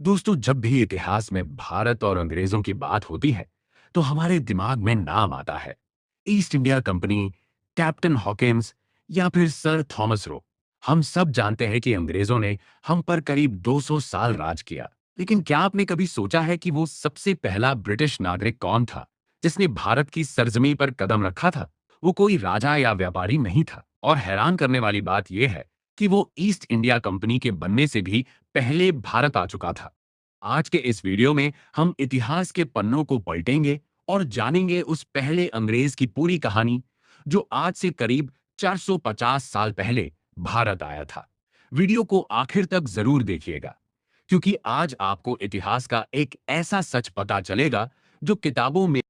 दोस्तों, जब भी इतिहास में भारत और अंग्रेजों की बात होती है तो हमारे दिमाग में नाम आता है east India company, captain Hawkins या फिर सर थॉमस रो। हम सब जानते हैं कि अंग्रेजों ने हम पर करीब 200 साल राज किया। लेकिन क्या आपने कभी सोचा है कि वो सबसे पहला ब्रिटिश नागरिक कौन था जिसने भारत की सरजमी पर कदम रखा था? वो कोई राजा या व्यापारी नहीं था, और हैरान करने वाली बात यह है कि वो ईस्ट इंडिया कंपनी के बनने से भी पहले भारत आ चुका था। आज के इस वीडियो में हम इतिहास के पन्नों को पलटेंगे और जानेंगे उस पहले अंग्रेज की पूरी कहानी, जो आज से करीब 450 साल पहले भारत आया था। वीडियो को आखिर तक जरूर देखिएगा, क्योंकि आज आपको इतिहास का एक ऐसा सच पता चलेगा जो किताबों में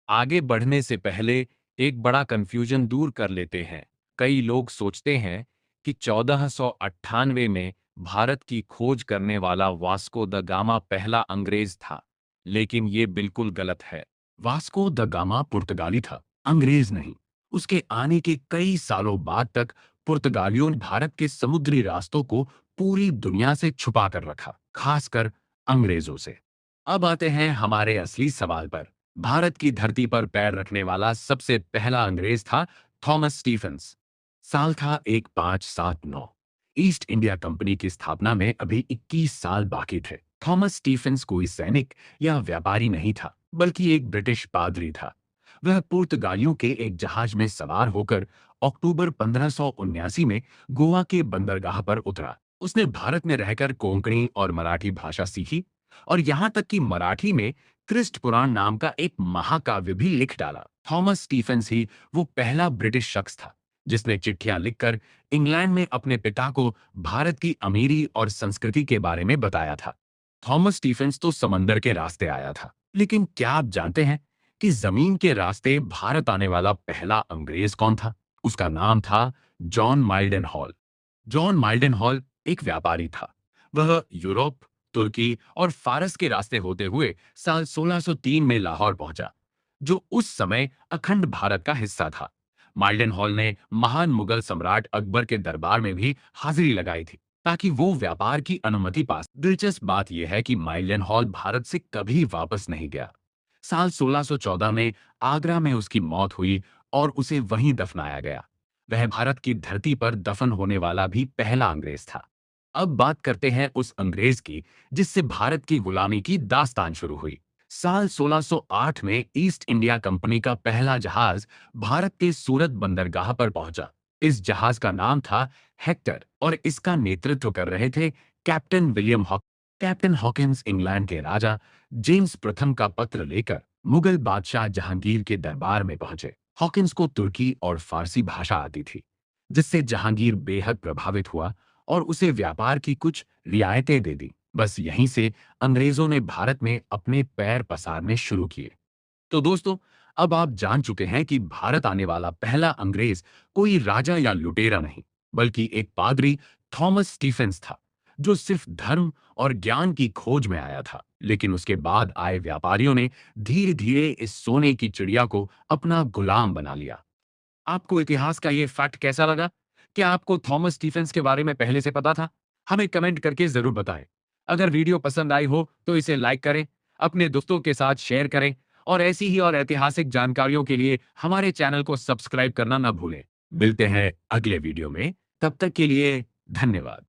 आगे बढ़ने से पहले एक बड़ा कंफ्यूजन दूर कर लेते हैं। कई लोग सोचते हैं कि 1498 में भारत की खोज करने वाला वास्को द गामा पहला अंग्रेज था, लेकिन ये बिल्कुल गलत है। वास्को द गामा पुर्तगाली था, अंग्रेज नहीं। उसके आने के कई सालों बाद तक पुर्तगालियों ने भारत के समुद्री रास्तों को पूरी दुनिया से छुपा कर रखा, खासकर अंग्रेजों से। अब आते हैं हमारे असली सवाल पर। भारत की धरती पर पैर रखने वाला सबसे पहला अंग्रेज था थॉमस स्टीफेंस। साल था 1579। ईस्ट इंडिया कंपनी की स्थापना में अभी 21 साल बाकी थे। थॉमस स्टीफेंस कोई सैनिक या व्यापारी नहीं था, बल्कि एक ब्रिटिश पादरी था। वह पुर्तगालियों के एक जहाज में सवार होकर अक्टूबर 1579 में गोवा के बंदरगाह पर उतरा। उसने भारत में रहकर कोंकणी और मराठी भाषा सीखी, और यहां तक कि मराठी में क्रिस्ट पुराण नाम का एक महाकाव्य भी लिख डाला। थॉमस स्टीफेंस ही वो पहला ब्रिटिश शख्स था जिसने चिट्ठियां लिखकर इंग्लैंड में अपने पिता को भारत की अमीरी और संस्कृति के बारे में बताया था। थॉमस स्टीफेंस तो समंदर के रास्ते आया था, लेकिन क्या आप जानते हैं कि जमीन के रास्ते भारत आने वाला पहला अंग्रेज कौन था? उसका नाम था जॉन माइल्डन हॉल। जॉन माइल्डन हॉल एक व्यापारी था। वह यूरोप, तुर्की और फारस के रास्ते होते हुए साल 1603 में लाहौर पहुंचा, जो उस समय अखंड भारत का हिस्सा था। माइल्डन हॉल ने महान मुगल सम्राट अकबर के दरबार में भी हाजिरी लगाई थी, ताकि वो व्यापार की अनुमति पास। दिलचस्प बात यह है कि माइल्डन हॉल भारत से कभी वापस नहीं गया। साल 1614 में आगरा में उसकी मौत हुई और उसे वहीं दफनाया गया। वह भारत की धरती पर दफन होने वाला भी पहला अंग्रेज था। अब बात करते हैं उस अंग्रेज की जिससे भारत की गुलामी की दास्तान शुरू हुई। साल 1608 में ईस्ट इंडिया कंपनी का पहला जहाज भारत के सूरत बंदरगाह पर पहुंचा। इस जहाज का नाम था हेक्टर, और इसका नेतृत्व कर रहे थे captain William Hawk. Captain Hawkins England के राजा जेम्स प्रथम का पत्र लेकर मुगल बादशाह जहांगीर के दरबार में पहुंचे। हॉकिंस को तुर्की और फारसी भाषा आती थी, जिससे जहांगीर बेहद प्रभावित हुआ और उसे व्यापार की कुछ रियायतें दे दी। बस यहीं से अंग्रेजों ने भारत में अपने पैर पसारने शुरू किए। तो दोस्तों, अब आप जान चुके हैं कि भारत आने वाला पहला अंग्रेज कोई राजा या लुटेरा नहीं, बल्कि एक पादरी थॉमस स्टीफेंस था, जो सिर्फ धर्म और ज्ञान की खोज में आया था। लेकिन उसके बाद आए व्यापारियों ने धीरे धीरे इस सोने की चिड़िया को अपना गुलाम बना लिया। आपको इतिहास का ये फैक्ट कैसा लगा? क्या आपको थॉमस स्टीफेंस के बारे में पहले से पता था? हमें कमेंट करके जरूर बताएं। अगर वीडियो पसंद आई हो तो इसे लाइक करें, अपने दोस्तों के साथ शेयर करें, और ऐसी ही और ऐतिहासिक जानकारियों के लिए हमारे चैनल को सब्सक्राइब करना ना भूलें। मिलते हैं अगले वीडियो में, तब तक के लिए धन्यवाद।